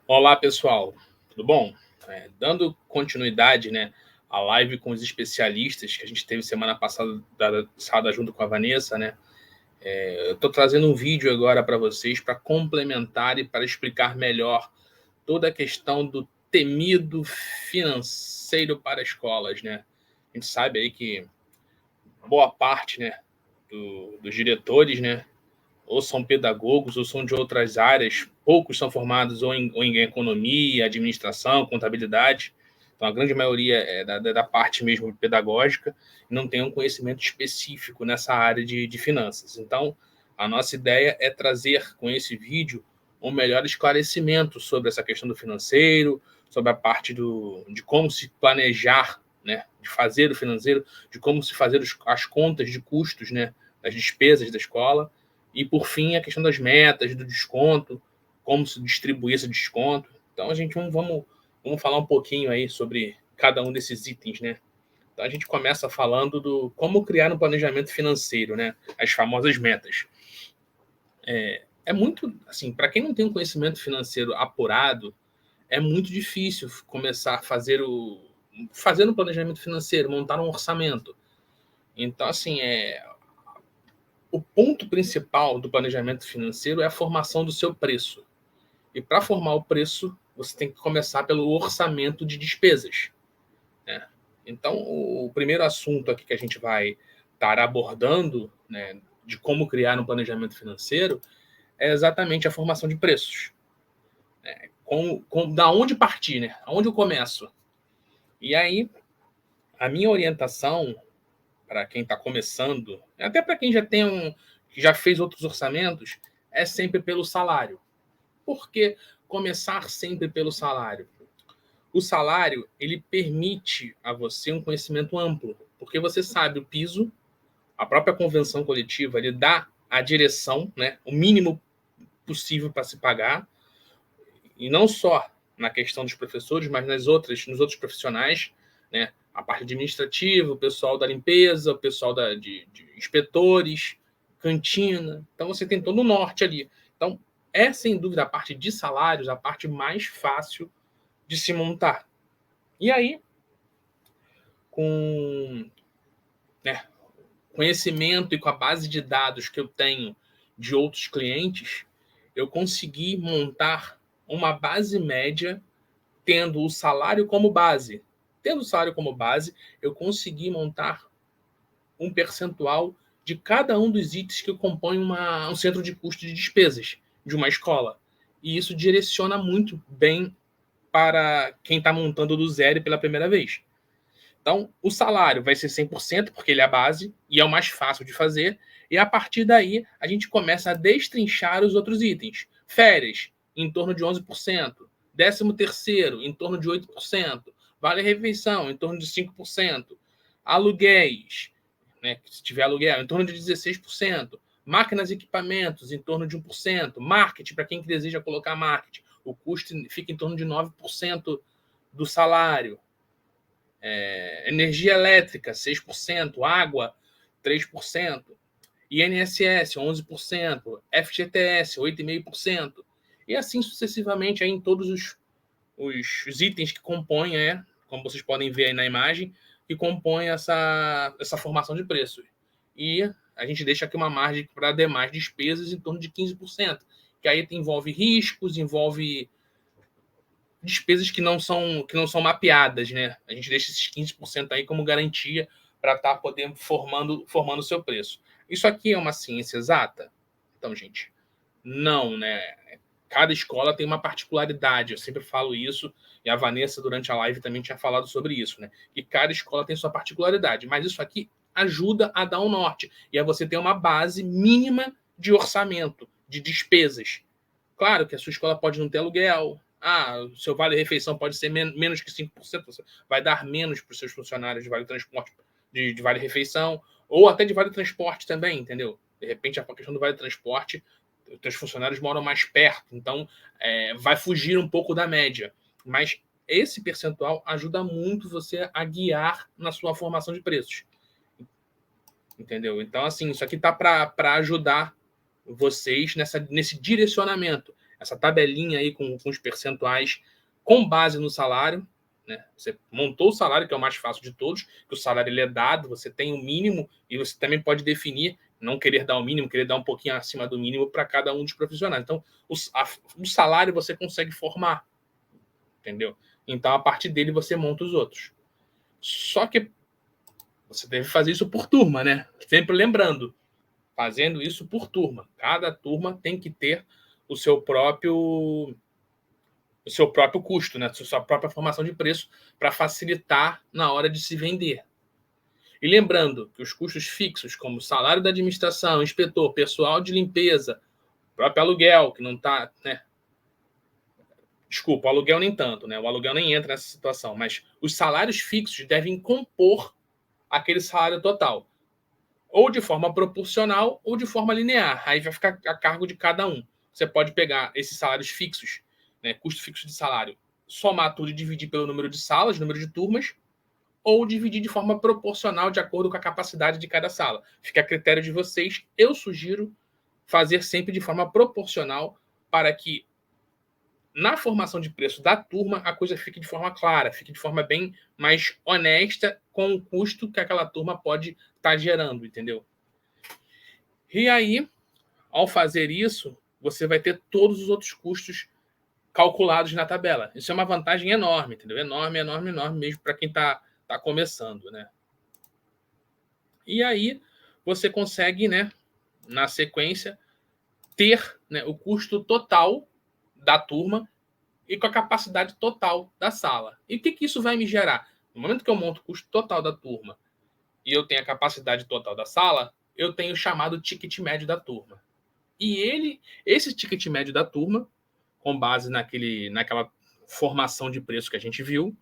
Olá, pessoal, tudo bom? Dando continuidade, né, à live com os especialistas que a gente teve semana passada junto com a Vanessa, né? Eu estou trazendo um vídeo agora para vocês para complementar e para explicar melhor toda a questão do temido financeiro para escolas, né? A gente sabe aí que boa parte, né, dos diretores, né, ou são pedagogos ou são de outras áreas, poucos são formados ou em economia, administração, contabilidade, então a grande maioria é da parte mesmo pedagógica e não tem um conhecimento específico nessa área de finanças. Então, a nossa ideia é trazer com esse vídeo um melhor esclarecimento sobre essa questão do financeiro, sobre a parte de como se planejar, né, de fazer o financeiro, de como se fazer as contas de custos, né, das despesas da escola, e, por fim, a questão das metas, do desconto, como se distribuir esse desconto. Então, vamos falar um pouquinho aí sobre cada um desses itens, né? Então, a gente começa falando do como criar um planejamento financeiro, né? As famosas metas. É muito, assim, para quem não tem um conhecimento financeiro apurado, é muito difícil começar a fazer um planejamento financeiro, montar um orçamento. Então, assim, o ponto principal do planejamento financeiro é a formação do seu preço. E para formar o preço, você tem que começar pelo orçamento de despesas, né? Então, o primeiro assunto aqui que a gente vai estar abordando, né, de como criar um planejamento financeiro é exatamente a formação de preços. Da onde partir, né? Aonde eu começo? E aí, a minha orientação para quem está começando, até para quem que já fez outros orçamentos, é sempre pelo salário. Por que começar sempre pelo salário? O salário, ele permite a você um conhecimento amplo, porque você sabe o piso, a própria convenção coletiva, ele dá a direção, né, o mínimo possível para se pagar, e não só na questão dos professores, mas nos outros profissionais, né, a parte administrativa, o pessoal da limpeza, o pessoal de inspetores, cantina. Então você tem todo o norte ali. Então é sem dúvida a parte de salários a parte mais fácil de se montar. E aí, com, né, conhecimento e com a base de dados que eu tenho de outros clientes, eu consegui montar uma base média tendo o salário como base. Tendo o salário como base, eu consegui montar um percentual de cada um dos itens que compõem um centro de custo de despesas de uma escola. E isso direciona muito bem para quem está montando do zero pela primeira vez. Então, o salário vai ser 100%, porque ele é a base e é o mais fácil de fazer. E a partir daí, a gente começa a destrinchar os outros itens. Férias, em torno de 11%. 13º, em torno de 8%. Vale-refeição, em torno de 5%. Aluguéis, né, se tiver aluguel, em torno de 16%. Máquinas e equipamentos, em torno de 1%. Marketing, para quem deseja colocar marketing, o custo fica em torno de 9% do salário. Energia elétrica, 6%, água, 3%, INSS, 11%, FGTS, 8,5%, e assim sucessivamente aí em todos os itens que compõem, como vocês podem ver aí na imagem, que compõem essa formação de preço. E a gente deixa aqui uma margem para demais despesas em torno de 15%, que aí envolve riscos, envolve despesas que não são mapeadas, né? A gente deixa esses 15% aí como garantia para estar podendo formando o seu preço. Isso aqui é uma ciência exata? Então, gente, não, né? Cada escola tem uma particularidade, eu sempre falo isso, e a Vanessa, durante a live, também tinha falado sobre isso, né? E cada escola tem sua particularidade, mas isso aqui ajuda a dar um norte, e é você ter uma base mínima de orçamento, de despesas. Claro que a sua escola pode não ter aluguel. O seu vale-refeição pode ser menos que 5%. Você vai dar menos para os seus funcionários de vale-transporte, de vale-refeição, ou até de vale-transporte também, entendeu? De repente, a questão do vale-transporte, os seus funcionários moram mais perto, então vai fugir um pouco da média. Mas esse percentual ajuda muito você a guiar na sua formação de preços. Entendeu? Então, assim, isso aqui tá para ajudar vocês nesse direcionamento. essa tabelinha aí com os percentuais com base no salário, né? Você montou o salário, que é o mais fácil de todos, que o salário ele é dado, você tem o mínimo e você também pode definir, não querer dar o mínimo, querer dar um pouquinho acima do mínimo para cada um dos profissionais. Então, o salário você consegue formar, entendeu? Então, a partir dele você monta os outros. Só que você deve fazer isso por turma, né? Sempre lembrando, fazendo isso por turma. Cada turma tem que ter o seu próprio custo, né? A sua própria formação de preço para facilitar na hora de se vender. E lembrando que os custos fixos, como salário da administração, inspetor, pessoal de limpeza, próprio aluguel, que não está, né? Desculpa, o aluguel nem tanto, né? O aluguel nem entra nessa situação, mas os salários fixos devem compor aquele salário total, ou de forma proporcional ou de forma linear. Aí vai ficar a cargo de cada um. Você pode pegar esses salários fixos, né, custo fixo de salário, somar tudo e dividir pelo número de salas, número de turmas, ou dividir de forma proporcional de acordo com a capacidade de cada sala. Fica a critério de vocês. Eu sugiro fazer sempre de forma proporcional para que na formação de preço da turma a coisa fique de forma clara, fique de forma bem mais honesta com o custo que aquela turma pode estar gerando, entendeu? E aí, ao fazer isso, você vai ter todos os outros custos calculados na tabela. Isso é uma vantagem enorme, entendeu? Enorme, enorme, enorme mesmo para quem está começando, né? E aí você consegue, né, na sequência, ter, né, o custo total da turma e com a capacidade total da sala. E o que isso vai me gerar? No momento que eu monto o custo total da turma e eu tenho a capacidade total da sala, eu tenho o chamado ticket médio da turma. E esse ticket médio da turma, com base naquela formação de preço que a gente viu,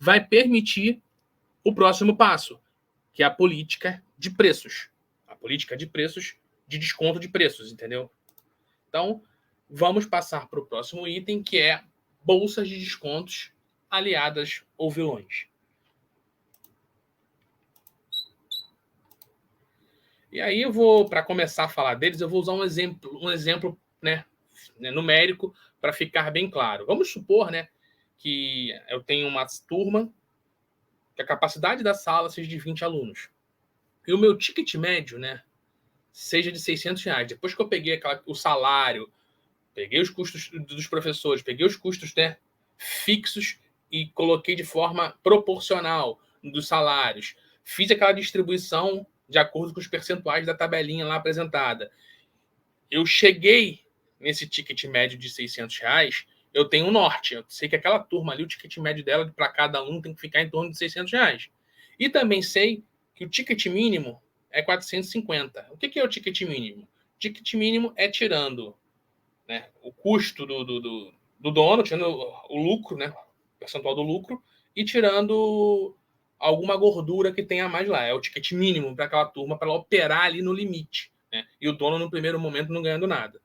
vai permitir o próximo passo, que é a política de preços. A política de preços, de desconto de preços, entendeu? Então, vamos passar para o próximo item, que é bolsas de descontos aliadas ou vilões. E aí eu vou, para começar a falar deles, eu vou usar um exemplo, né, numérico para ficar bem claro. Vamos supor, né, que eu tenho uma turma que a capacidade da sala seja de 20 alunos. E o meu ticket médio, né, seja de R$600. Depois que eu peguei o salário, peguei os custos dos professores, peguei os custos, né, fixos e coloquei de forma proporcional dos salários. Fiz aquela distribuição de acordo com os percentuais da tabelinha lá apresentada. Eu cheguei nesse ticket médio de R$600, eu tenho um norte. Eu sei que aquela turma ali, o ticket médio dela para cada aluno tem que ficar em torno de R$600. E também sei que o ticket mínimo é 450. O que é o ticket mínimo? O ticket mínimo é tirando, né, o custo do dono, tirando o lucro, né, o percentual do lucro, e tirando alguma gordura que tenha mais lá. É o ticket mínimo para aquela turma, para ela operar ali no limite, né, e o dono, no primeiro momento, não ganhando nada.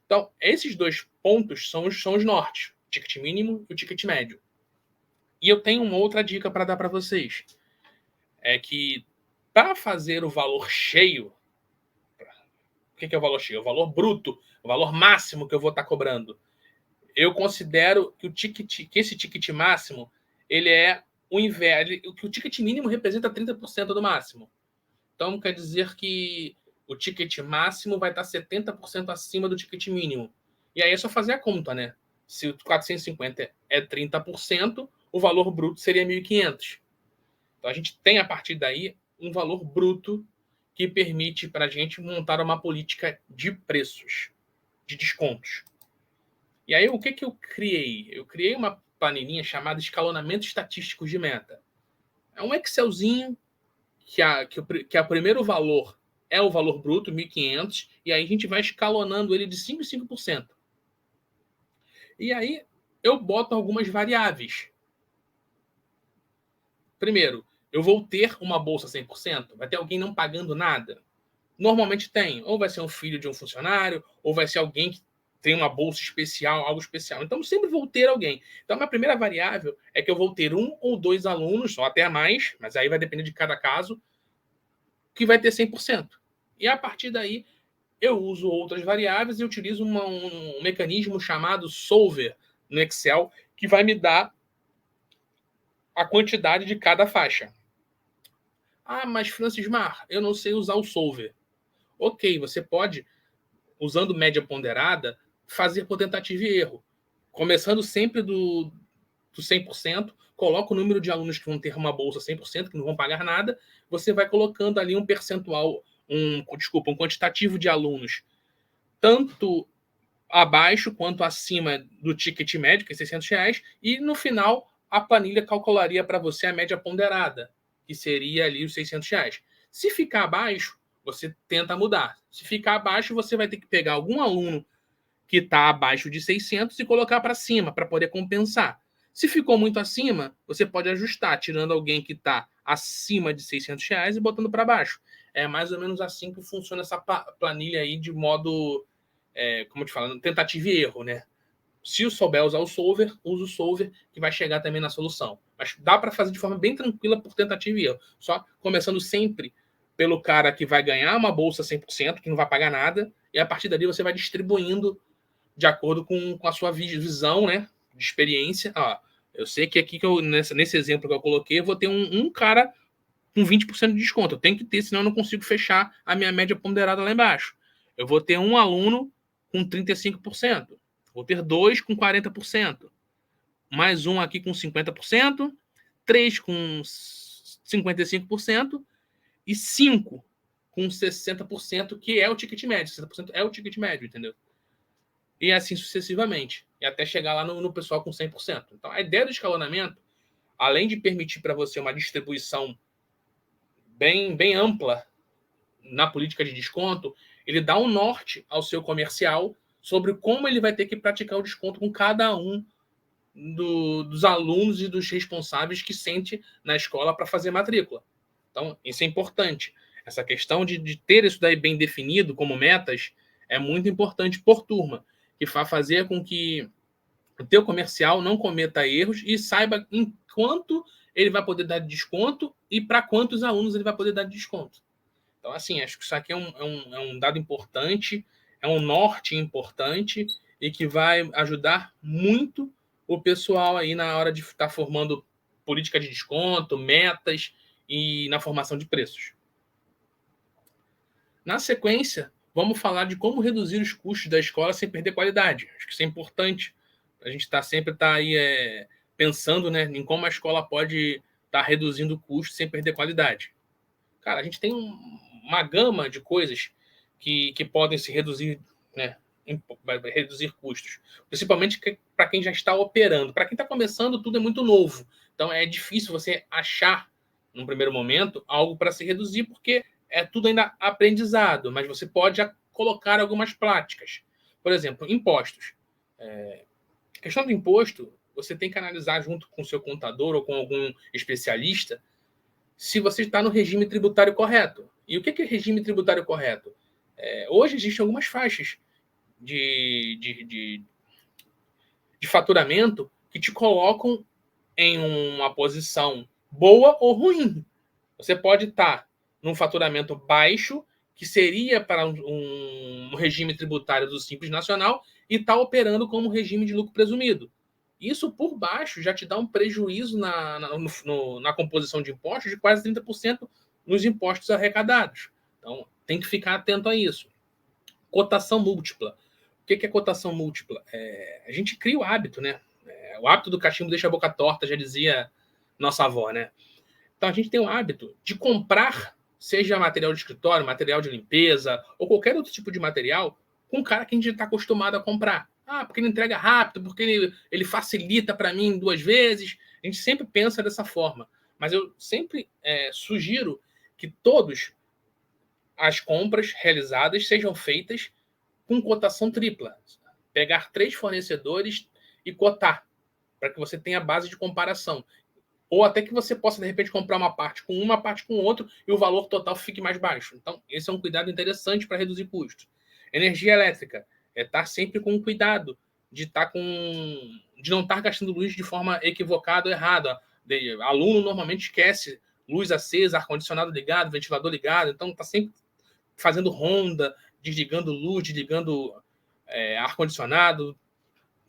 Então, esses dois pontos são os nortes, o ticket mínimo e o ticket médio. E eu tenho uma outra dica para dar para vocês. É que, para fazer o valor cheio, o que é o valor cheio? É o valor bruto, o valor máximo que eu vou estar cobrando. Eu considero que esse ticket máximo, ele é o inverso, que o ticket mínimo representa 30% do máximo. Então, quer dizer que o ticket máximo vai estar 70% acima do ticket mínimo. E aí é só fazer a conta, né? Se o 450 é 30%, o valor bruto seria 1.500. Então, a gente tem, a partir daí, um valor bruto que permite para a gente montar uma política de preços, de descontos. E aí, o que eu criei? Eu criei uma planilhinha chamada escalonamento estatístico de meta. É um Excelzinho que o primeiro valor é o valor bruto, 1.500, e aí a gente vai escalonando ele de 5% em 5%. E aí, eu boto algumas variáveis. Primeiro, eu vou ter uma bolsa 100%? Vai ter alguém não pagando nada? Normalmente tem. Ou vai ser um filho de um funcionário, ou vai ser alguém que tem uma bolsa especial, algo especial. Então, sempre vou ter alguém. Então, a minha primeira variável é que eu vou ter 1 ou 2 alunos, ou até mais, mas aí vai depender de cada caso, que vai ter 100%. E a partir daí, eu uso outras variáveis e utilizo um mecanismo chamado solver no Excel, que vai me dar a quantidade de cada faixa. Ah, mas Francismar, eu não sei usar o solver. Ok, você pode, usando média ponderada, fazer por tentativa e erro. Começando sempre do 100%, coloca o número de alunos que vão ter uma bolsa 100%, que não vão pagar nada, você vai colocando ali um percentual, um quantitativo de alunos, tanto abaixo quanto acima do ticket médio, que é R$600, e no final a planilha calcularia para você a média ponderada, que seria ali os R$600. Se ficar abaixo, você tenta mudar. Se ficar abaixo, você vai ter que pegar algum aluno que está abaixo de 600 e colocar para cima, para poder compensar. Se ficou muito acima, você pode ajustar, tirando alguém que está acima de R$600 e botando para baixo. É mais ou menos assim que funciona essa planilha aí, de modo, como eu te falo, tentativa e erro, né? Se eu souber usar o solver, uso o solver, que vai chegar também na solução. Mas dá para fazer de forma bem tranquila por tentativa e erro. Só começando sempre pelo cara que vai ganhar uma bolsa 100%, que não vai pagar nada, e a partir dali você vai distribuindo de acordo com a sua visão, né, de experiência. Eu sei que aqui, nesse exemplo que eu coloquei, eu vou ter um cara com 20% de desconto. Eu tenho que ter, senão eu não consigo fechar a minha média ponderada lá embaixo. Eu vou ter um aluno com 35%. Vou ter dois com 40%. Mais um aqui com 50%. Três com 55%. E cinco com 60%, que é o ticket médio. 60% é o ticket médio, entendeu? E assim sucessivamente. E até chegar lá no pessoal com 100%. Então, a ideia do escalonamento, além de permitir para você uma distribuição bem ampla na política de desconto, ele dá um norte ao seu comercial sobre como ele vai ter que praticar o desconto com cada um dos alunos e dos responsáveis que sente na escola para fazer matrícula. Então, isso é importante. Essa questão de ter isso daí bem definido como metas é muito importante por turma, que vai fazer com que o teu comercial não cometa erros e saiba em quanto ele vai poder dar de desconto e para quantos alunos ele vai poder dar de desconto. Então, assim, acho que isso aqui é um dado importante, é um norte importante e que vai ajudar muito o pessoal aí na hora de estar formando política de desconto, metas e na formação de preços. Na sequência, vamos falar de como reduzir os custos da escola sem perder qualidade. Acho que isso é importante. A gente sempre tá aí pensando, né, em como a escola pode estar reduzindo o custo sem perder qualidade. Cara, a gente tem uma gama de coisas que podem se reduzir, né, reduzir custos. Principalmente para quem já está operando. Para quem está começando, tudo é muito novo. Então é difícil você achar, num primeiro momento, algo para se reduzir, porque é tudo ainda aprendizado, mas você pode colocar algumas práticas. Por exemplo, impostos. A questão do imposto, você tem que analisar junto com o seu contador ou com algum especialista se você está no regime tributário correto. E o que é regime tributário correto? Hoje existem algumas faixas de faturamento que te colocam em uma posição boa ou ruim. Você pode estar num faturamento baixo, que seria para um regime tributário do Simples Nacional, e está operando como regime de lucro presumido. Isso por baixo já te dá um prejuízo na composição de impostos de quase 30% nos impostos arrecadados. Então, tem que ficar atento a isso. Cotação múltipla. O que é cotação múltipla? A gente cria o hábito, né? O hábito do cachimbo deixa a boca torta, já dizia nossa avó, né? Então, a gente tem o hábito de comprar, seja material de escritório, material de limpeza, ou qualquer outro tipo de material, com um cara que a gente está acostumado a comprar. Porque ele entrega rápido, porque ele facilita para mim 2 vezes. A gente sempre pensa dessa forma. Mas eu sempre sugiro que todas as compras realizadas sejam feitas com cotação tripla. Pegar 3 fornecedores e cotar, para que você tenha base de comparação. Ou até que você possa, de repente, comprar uma parte com uma parte com outro e o valor total fique mais baixo. Então, esse é um cuidado interessante para reduzir custos. Energia elétrica. Estar sempre com cuidado de não estar gastando luz de forma equivocada ou errada. Aluno normalmente esquece luz acesa, ar-condicionado ligado, ventilador ligado. Então, está sempre fazendo ronda, desligando luz, desligando ar-condicionado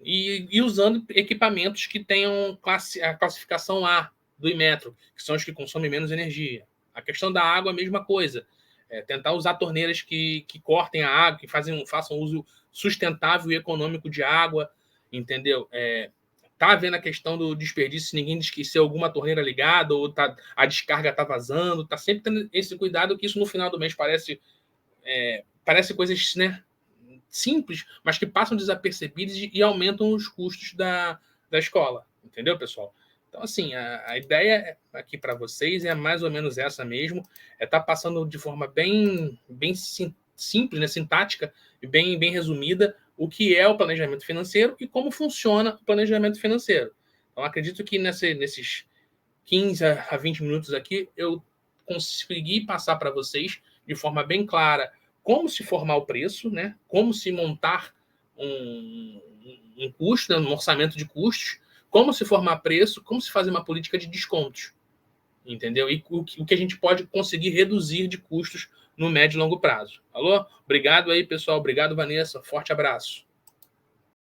e usando equipamentos que tenham a classificação A do Inmetro, que são os que consomem menos energia. A questão da água, a mesma coisa. Tentar usar torneiras que cortem a água, que façam uso sustentável e econômico de água, entendeu? Tá vendo a questão do desperdício, se ninguém esqueceu alguma torneira ligada ou a descarga está vazando, tá sempre tendo esse cuidado, que isso no final do mês parece coisas, né, simples, mas que passam desapercebidas e aumentam os custos da escola, entendeu, pessoal? Então, assim, a ideia aqui para vocês é mais ou menos essa mesmo, estar passando de forma bem simples, né, sintática e bem resumida o que é o planejamento financeiro e como funciona o planejamento financeiro. Então, acredito que nesses 15 a 20 minutos aqui, eu consegui passar para vocês de forma bem clara como se formar o preço, né? Como se montar um custo, né? Um orçamento de custos, como se formar preço, como se fazer uma política de descontos, entendeu? E o que a gente pode conseguir reduzir de custos no médio e longo prazo. Alô? Obrigado aí, pessoal. Obrigado, Vanessa. Forte abraço.